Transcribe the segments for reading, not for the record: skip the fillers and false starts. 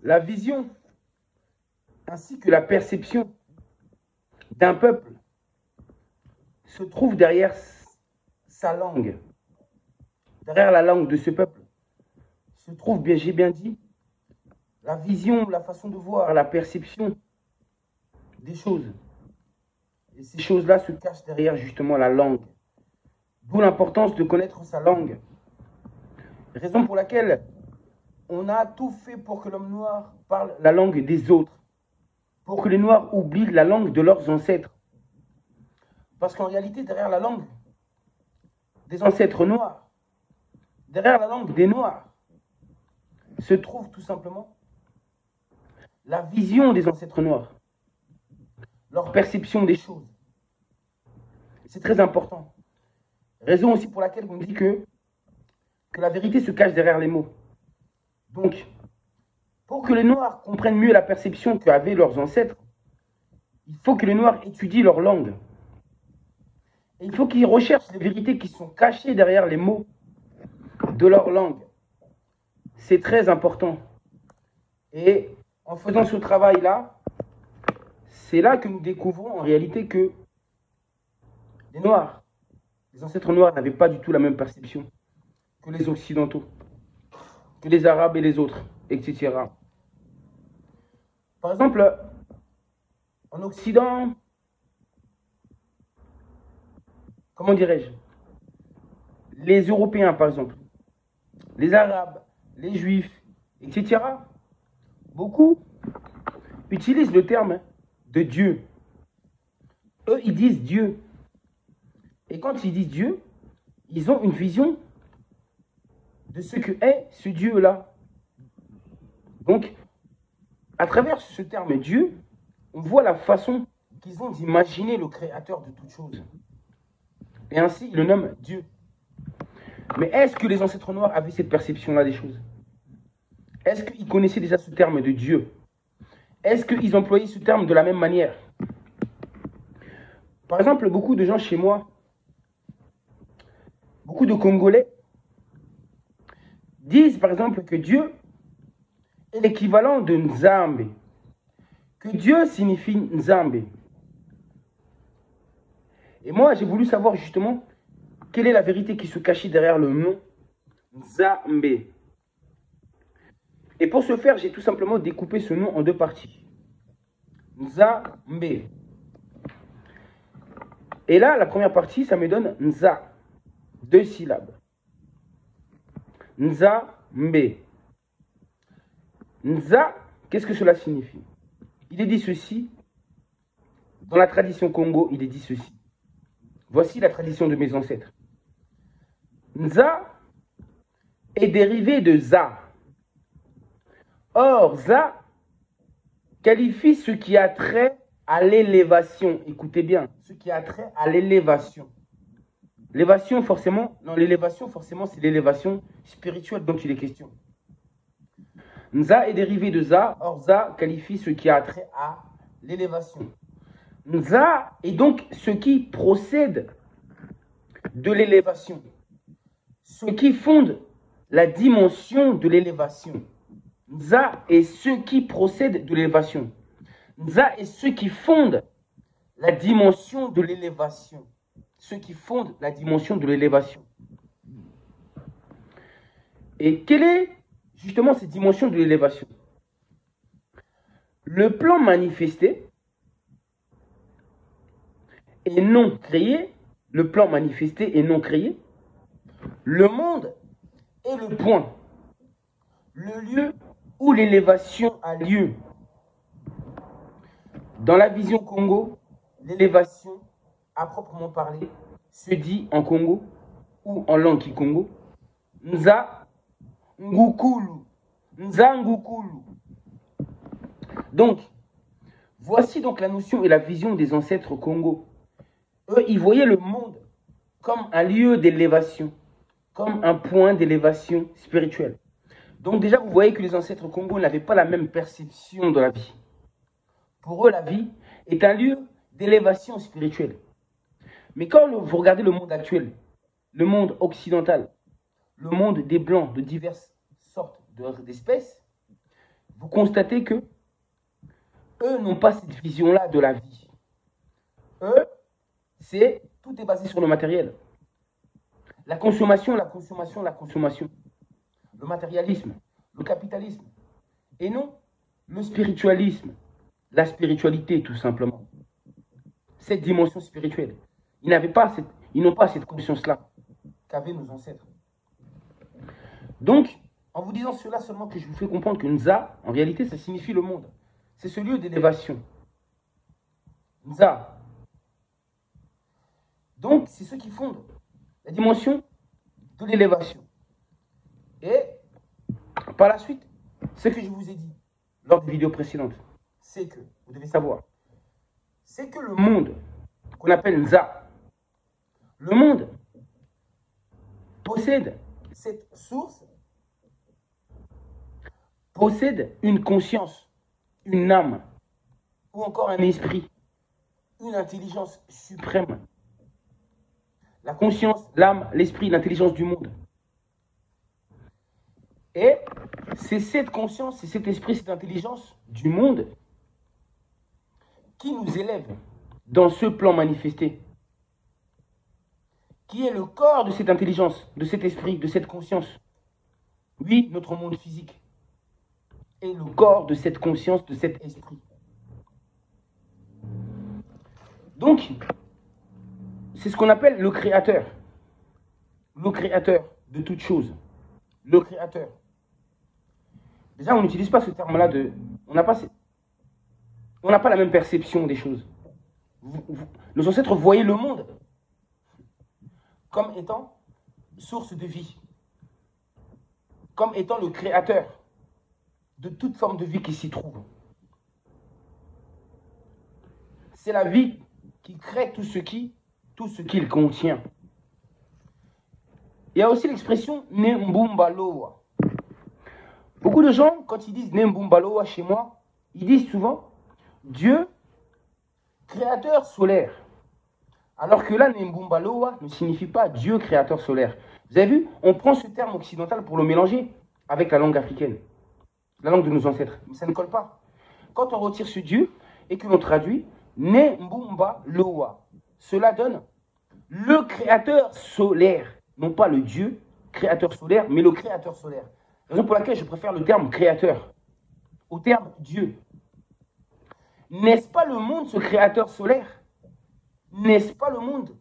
La vision ainsi que la perception d'un peuple se trouve derrière sa langue. Derrière la langue de ce peuple se trouve, bien, j'ai bien dit, la vision, la façon de voir, la perception des choses. Et ces choses-là se cachent derrière justement la langue. D'où l'importance de connaître sa langue. Raison pour laquelle on a tout fait pour que l'homme noir parle la langue des autres. Pour que les noirs oublient la langue de leurs ancêtres. Parce qu'en réalité, derrière la langue des ancêtres noirs, derrière la langue des noirs, se trouve tout simplement la vision des ancêtres noirs, leur perception des choses. C'est très important. Raison aussi pour laquelle on dit que la vérité se cache derrière les mots. Donc, pour que les Noirs comprennent mieux la perception qu'avaient leurs ancêtres, il faut que les Noirs étudient leur langue. Et il faut qu'ils recherchent les vérités qui sont cachées derrière les mots de leur langue. C'est très important. Et en faisant ce travail-là, c'est là que nous découvrons en réalité que les Noirs, les ancêtres noirs n'avaient pas du tout la même perception que les Occidentaux, que les Arabes et les autres, etc. Par exemple, en Occident, comment dirais-je, les Européens, par exemple, les Arabes, les Juifs, etc., beaucoup utilisent le terme de Dieu. Eux, ils disent Dieu. Et quand ils disent Dieu, ils ont une vision de ce que est ce Dieu-là. Donc, à travers ce terme Dieu, on voit la façon qu'ils ont d'imaginer le créateur de toutes choses. Et ainsi, ils le nomment Dieu. Mais est-ce que les ancêtres noirs avaient cette perception-là des choses? Est-ce qu'ils connaissaient déjà ce terme de Dieu? Est-ce qu'ils employaient ce terme de la même manière? Par exemple, beaucoup de gens chez moi, beaucoup de Congolais, disent par exemple que Dieu est l'équivalent de Nzambe. Que Dieu signifie Nzambe. Et moi, j'ai voulu savoir justement quelle est la vérité qui se cachait derrière le nom Nzambe. Et pour ce faire, j'ai tout simplement découpé ce nom en deux parties. Nzambe. Et là, la première partie, ça me donne Nza. 2 syllabes. Nzambe. Nza, qu'est-ce que cela signifie? Il est dit ceci. Dans la tradition Congo, il est dit ceci. Voici la tradition de mes ancêtres. Nza est dérivé de Za. Or, Za qualifie ce qui a trait à l'élévation. Écoutez bien, ce qui a trait à l'élévation. L'élévation, forcément, non, l'élévation, forcément, c'est l'élévation spirituelle dont il est question. Nza est dérivé de Za, or Za qualifie ce qui a trait à l'élévation. Nza est donc ce qui procède de l'élévation, ce qui fonde la dimension de l'élévation. Nza est ce qui procède de l'élévation. Nza est ce qui fonde la dimension de l'élévation. Ce qui fonde la dimension de l'élévation. Et quelle est justement cette dimension de l'élévation? Le plan manifesté et non créé, le plan manifesté et non créé, le monde est le point, le lieu où l'élévation a lieu. Dans la vision Congo, l'élévation, à proprement parler, se dit en Congo ou en langue kikongo, Nza Ngukulu. Nza Ngukulu. Donc, voici donc la notion et la vision des ancêtres Congo. Eux, ils voyaient le monde comme un lieu d'élévation, comme un point d'élévation spirituelle. Donc déjà, vous voyez que les ancêtres Congo n'avaient pas la même perception de la vie. Pour eux, la vie est un lieu d'élévation spirituelle. Mais quand vous regardez le monde actuel, le monde occidental, le monde des Blancs de diverses sortes d'espèces, vous constatez que eux n'ont pas cette vision-là de la vie. Eux, tout est basé sur le matériel. La consommation, la consommation, la consommation. Le matérialisme, le capitalisme. Et non, le spiritualisme, la spiritualité tout simplement. Cette dimension spirituelle. Ils n'ont pas cette conscience-là qu'avaient nos ancêtres. Donc, en vous disant cela seulement que je vous fais comprendre que Nza, en réalité, ça signifie le monde. C'est ce lieu d'élévation. Nza. Donc, c'est ce qui fonde la dimension de l'élévation. Et, par la suite, ce que je vous ai dit lors des vidéos précédentes, c'est que, vous devez savoir, c'est que le monde qu'on appelle Nza, le monde possède cette source, possède une conscience, une âme, ou encore un esprit, une intelligence suprême. La conscience, l'âme, l'esprit, l'intelligence du monde. Et c'est cette conscience, c'est cet esprit, cette intelligence du monde qui nous élève dans ce plan manifesté, qui est le corps de cette intelligence, de cet esprit, de cette conscience. Oui, notre monde physique est le corps de cette conscience, de cet esprit. Donc, c'est ce qu'on appelle le créateur. Le créateur de toute chose. Le créateur. Déjà, on n'utilise pas ce terme-là de... On n'a pas la même perception des choses. Nos ancêtres voyaient le monde comme étant source de vie. Comme étant le créateur de toute forme de vie qui s'y trouve. C'est la vie qui crée tout ce qu'il contient. Il y a aussi l'expression Nembumbaloa. Beaucoup de gens, quand ils disent Nembumbaloa chez moi, ils disent souvent Dieu, créateur solaire. Alors que là, Nembumbaloa ne signifie pas Dieu, créateur solaire. Vous avez vu, on prend ce terme occidental pour le mélanger avec la langue africaine, la langue de nos ancêtres. Mais ça ne colle pas. Quand on retire ce Dieu et que l'on traduit Nembumbaloa, cela donne le créateur solaire. Non pas le Dieu créateur solaire, mais le créateur solaire. Raison pour laquelle je préfère le terme créateur au terme Dieu. N'est-ce pas le monde, ce créateur solaire? N'est-ce pas le monde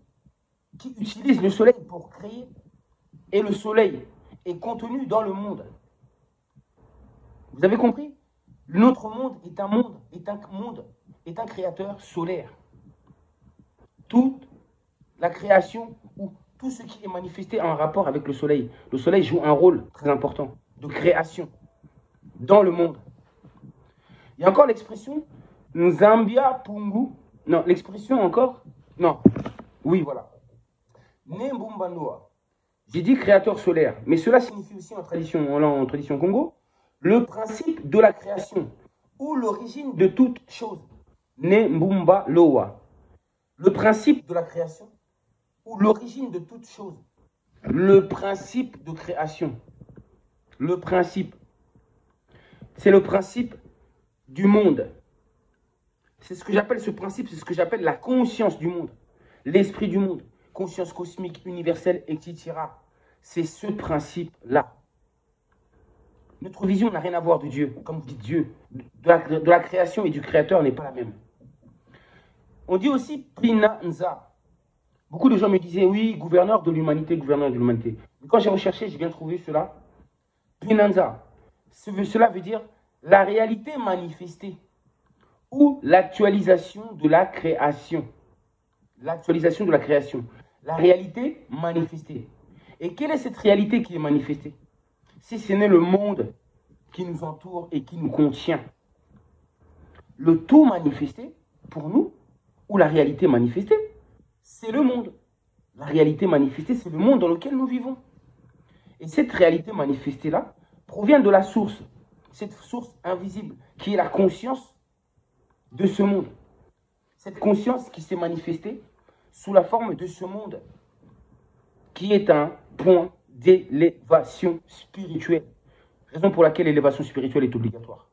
qui utilise le soleil pour créer? Et le soleil est contenu dans le monde. Vous avez compris? Notre monde est un créateur solaire. Toute la création ou tout ce qui est manifesté en rapport avec le soleil. Le soleil joue un rôle très important de création dans le monde. Il y a encore l'expression Nzambia Pungu. Non, l'expression encore. Non. Oui, voilà. Nembumbanoa. J'ai dit créateur solaire. Mais cela signifie aussi en tradition Congo le principe de la création ou l'origine de toute chose. Nembumbaloa. Le principe de la création ou l'origine de toute chose. Le principe de création. Le principe. C'est le principe du monde. C'est ce que j'appelle ce principe, c'est ce que j'appelle la conscience du monde. L'esprit du monde. Conscience cosmique, universelle, etc. C'est ce principe-là. Notre vision n'a rien à voir de Dieu. Comme vous dites Dieu, de la création et du créateur n'est pas la même. On dit aussi Pinanza. Beaucoup de gens me disaient, oui, gouverneur de l'humanité, gouverneur de l'humanité. Mais quand j'ai recherché, j'ai bien trouvé cela. Pinanza. Cela veut dire la réalité manifestée ou l'actualisation de la création. L'actualisation de la création. La réalité manifestée. Et quelle est cette réalité qui est manifestée? Si ce n'est le monde qui nous entoure et qui nous contient. Le tout manifesté, pour nous, ou la réalité manifestée, c'est le monde. La réalité manifestée, c'est le monde dans lequel nous vivons. Et cette réalité manifestée-là provient de la source. Cette source invisible, qui est la conscience de ce monde. Cette conscience qui s'est manifestée sous la forme de ce monde, qui est un point d'élévation spirituelle. Raison pour laquelle l'élévation spirituelle est obligatoire.